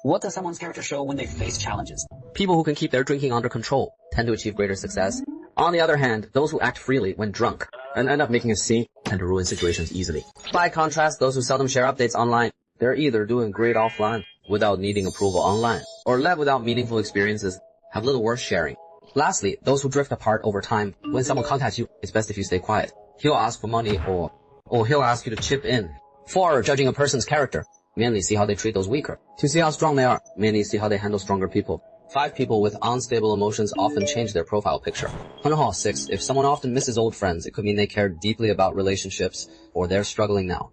What does someone's character show when they face challenges? People who can keep their drinking under control tend to achieve greater success. On the other hand, those who act freely when drunk and end up making a scene tend to ruin situations easily. By contrast, those who seldom share updates online, they're either doing great offline without needing approval online, or led without meaningful experiences, have little worth sharing. Lastly, those who drift apart over time, when someone contacts you, it's best if you stay quiet. He'll ask for money or he'll ask you to chip in. For judging a person's character, mainly see how they treat those weaker. To see how strong they are, mainly see how they handle stronger people. 5 people with unstable emotions often change their profile picture. 6. If someone often misses old friends, it could mean they care deeply about relationships or they're struggling now.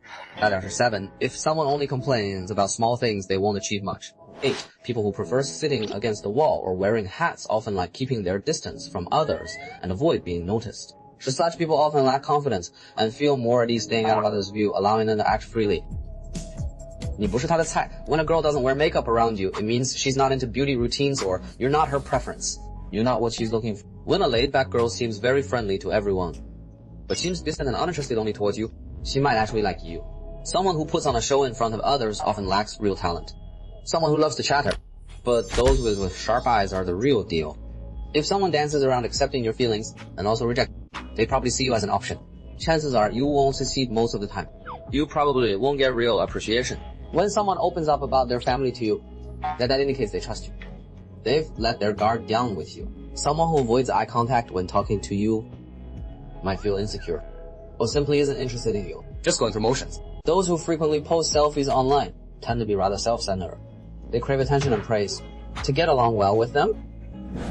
7. If someone only complains about small things, they won't achieve much. 8. People who prefer sitting against a wall or wearing hats often like keeping their distance from others and avoid being noticed. Such people often lack confidence and feel more at ease staying out of others' view, allowing them to act freely. 你不是她的菜. When a girl doesn't wear makeup around you, it means she's not into beauty routines or you're not her preference. You're not what she's looking for. When a laid-back girl seems very friendly to everyone, but seems distant and uninterested only towards you, she might actually like you. Someone who puts on a show in front of others often lacks real talent. Someone who loves to chatter, but those with sharp eyes are the real deal. If someone dances around accepting your feelings and also reject, they probably see you as an option. Chances are you won't succeed most of the time. You probably won't get real appreciation. When someone opens up about their family to you, that indicates they trust you. They've let their guard down with you. Someone who avoids eye contact when talking to you might feel insecure, or simply isn't interested in you, just going through motions. Those who frequently post selfies online tend to be rather self-centered. They crave attention and praise. To get along well with them,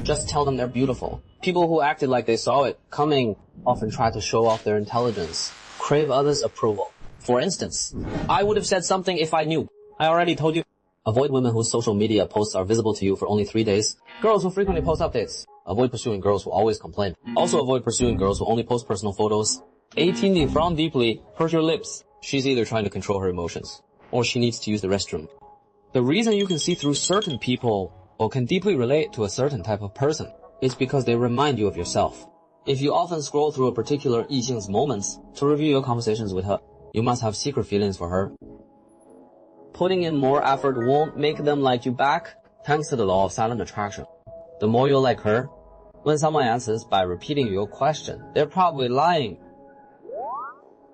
just tell them they're beautiful. People who acted like they saw it coming often try to show off their intelligence, crave others' approval. For instance, I would have said something if I knew. I already told you. Avoid women whose social media posts are visible to you for only 3 days. Girls who frequently post updates. Avoid pursuing girls who always complain. Also avoid pursuing girls who only post personal photos. 18. You frown deeply, purse your lips. She's either trying to control her emotions, or she needs to use the restroom. The reason you can see through certain people, or can deeply relate to a certain type of person, is because they remind you of yourself. If you often scroll through a particular 异性's moments to review your conversations with her, you must have secret feelings for her. Putting in more effort won't make them like you back, thanks to the law of silent attraction. The more you like her, when someone answers by repeating your question, they're probably lying.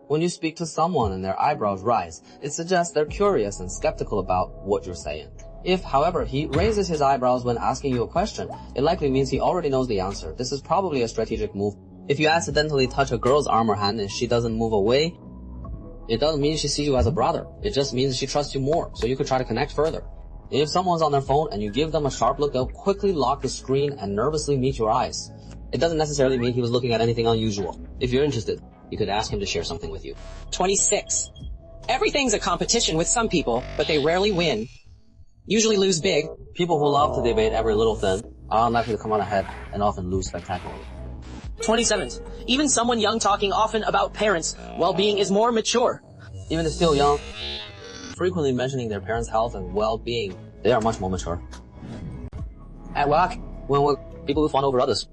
When you speak to someone and their eyebrows rise, it suggests they're curious and skeptical about what you're saying. If, however, he raises his eyebrows when asking you a question, it likely means he already knows the answer. This is probably a strategic move. If you accidentally touch a girl's arm or hand and she doesn't move away, it doesn't mean she sees you as a brother. It just means she trusts you more, so you could try to connect further. If someone's on their phone and you give them a sharp look, they'll quickly lock the screen and nervously meet your eyes. It doesn't necessarily mean he was looking at anything unusual. If you're interested, you could ask him to share something with you. 26. Everything's a competition with some people, but they rarely win. Usually lose big. People who love to debate every little thing are unlikely to come out ahead and often lose spectacularly. 27. Even someone young talking often about parents' well-being is more mature. Even if still young, frequently mentioning their parents' health and well-being, they are much more mature. At work, when people will fawn over others.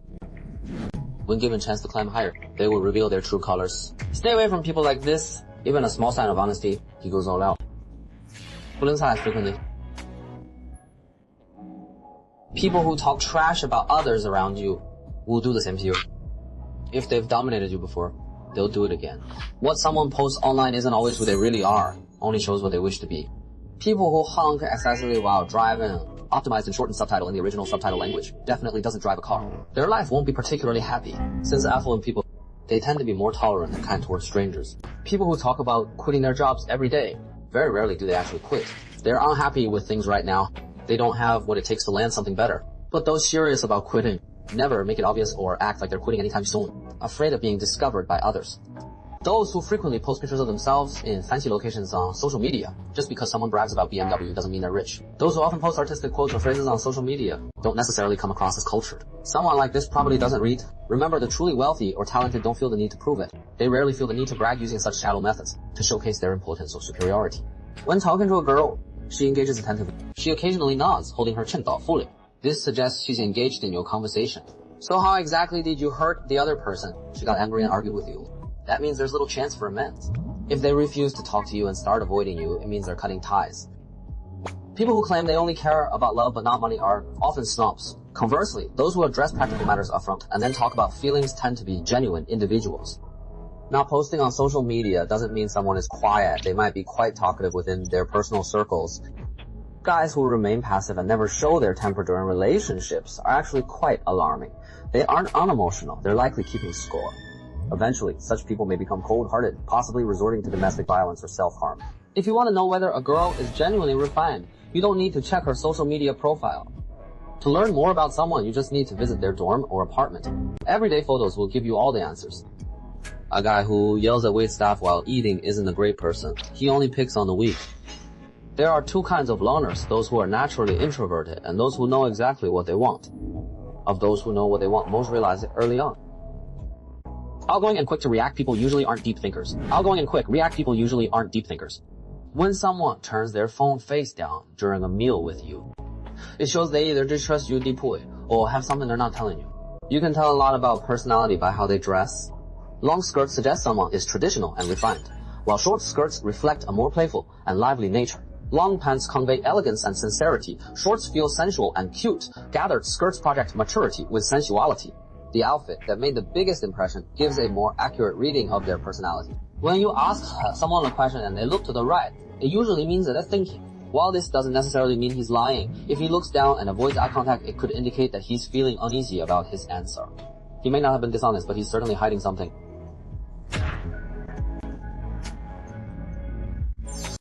When given a chance to climb higher, they will reveal their true colors. Stay away from people like this. Even a small sign of honesty, he goes all out. 不论菜 frequently. People who talk trash about others around you will do the same to you. If they've dominated you before, they'll do it again. What someone posts online isn't always who they really are, only shows what they wish to be. People who honk excessively while driving, optimized and shortened subtitle in the original subtitle language, definitely doesn't drive a car. Their life won't be particularly happy. Since affluent people, they tend to be more tolerant and kind towards strangers. People who talk about quitting their jobs every day, very rarely do they actually quit. They're unhappy with things right now. They don't have what it takes to land something better. But those serious about quitting never make it obvious or act like they're quitting anytime soon, afraid of being discovered by others. Those who frequently post pictures of themselves in fancy locations on social media, just because someone brags about BMW doesn't mean they're rich. Those who often post artistic quotes or phrases on social media don't necessarily come across as cultured. Someone like this probably doesn't read. Remember, the truly wealthy or talented don't feel the need to prove it. They rarely feel the need to brag using such shallow methods to showcase their importance or superiority. When talking to a girl, she engages attentively. She occasionally nods, holding her chin thoughtfully. This suggests she's engaged in your conversation. So how exactly did you hurt the other person? She got angry and argued with you. That means there's little chance for amends. If they refuse to talk to you and start avoiding you, it means they're cutting ties. People who claim they only care about love but not money are often snobs. Conversely, those who address practical matters upfront and then talk about feelings tend to be genuine individuals. Now, posting on social media doesn't mean someone is quiet. They might be quite talkative within their personal circles. Guys who remain passive and never show their temper during relationships are actually quite alarming. They aren't unemotional. They're likely keeping score. Eventually, such people may become cold-hearted, possibly resorting to domestic violence or self-harm. If you want to know whether a girl is genuinely refined, you don't need to check her social media profile. To learn more about someone, you just need to visit their dorm or apartment. Everyday photos will give you all the answers. A guy who yells at waitstaff while eating isn't a great person. He only picks on the weak. There are two kinds of loners, those who are naturally introverted and those who know exactly what they want. Of those who know what they want, most realize it early on. Outgoing and quick to react people usually aren't deep thinkers. Outgoing and quick react people usually aren't deep thinkers. When someone turns their phone face down during a meal with you, it shows they either distrust you deeply or have something they're not telling you. You can tell a lot about personality by how they dress. Long skirts suggest someone is traditional and refined, while short skirts reflect a more playful and lively nature. Long pants convey elegance and sincerity. Shorts feel sensual and cute. Gathered skirts project maturity with sensuality. The outfit that made the biggest impression gives a more accurate reading of their personality. When you ask someone a question and they look to the right, it usually means that they're thinking. While this doesn't necessarily mean he's lying, if he looks down and avoids eye contact, it could indicate that he's feeling uneasy about his answer. He may not have been dishonest, but he's certainly hiding something.